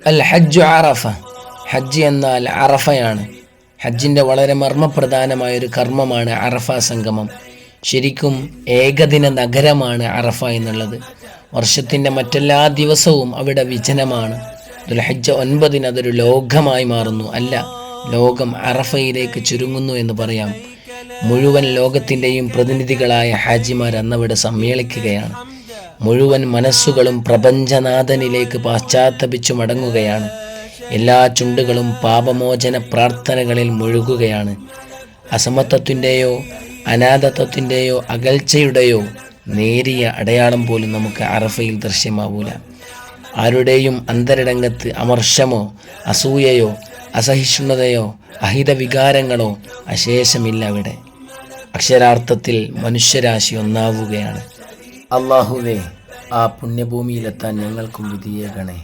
അൽ ഹജ്ജു അറഫ, ഹജ്ജ് എന്നാൽ അറഫയാണ്. ഹജ്ജിൻ്റെ വളരെ മർമ്മപ്രധാനമായൊരു കർമ്മമാണ് അറഫ സംഗമം. ശരിക്കും ഏകദിന നഗരമാണ് അറഫ എന്നുള്ളത്. വർഷത്തിൻ്റെ മറ്റെല്ലാ ദിവസവും അവിടെ വിജനമാണ്. ദുൽഹജ്ജ് 9 അതൊരു ലോകമായി മാറുന്നു. അല്ല, ലോകം അറഫയിലേക്ക് ചുരുങ്ങുന്നു എന്ന് പറയാം. മുഴുവൻ ലോകത്തിൻ്റെയും പ്രതിനിധികളായ ഹാജിമാർ അന്നവിടെ സമ്മേളിക്കുകയാണ്. മുഴുവൻ മനസ്സുകളും പ്രപഞ്ചനാഥനിലേക്ക് പാശ്ചാത്തപിച്ചു മടങ്ങുകയാണ്. എല്ലാ ചുണ്ടുകളും പാപമോചന പ്രാർത്ഥനകളിൽ മുഴുകുകയാണ്. അസമത്വത്തിൻ്റെയോ അനാഥത്വത്തിൻ്റെയോ അകൽച്ചയുടെയോ നേരിയ അടയാളം പോലും നമുക്ക് അറഫയിൽ ദൃശ്യമാവൂല. ആരുടെയും അന്തരംഗത്ത് അമർഷമോ അസൂയയോ അസഹിഷ്ണുതയോ അഹിത വികാരങ്ങളോ അശേഷമില്ല. അവിടെ അക്ഷരാർത്ഥത്തിൽ മനുഷ്യരാശി ഒന്നാവുകയാണ്. അല്ലാഹുവേ, ആ പുണ്യഭൂമിയിലെത്താൻ ഞങ്ങൾക്കും വിധിയേകണേ.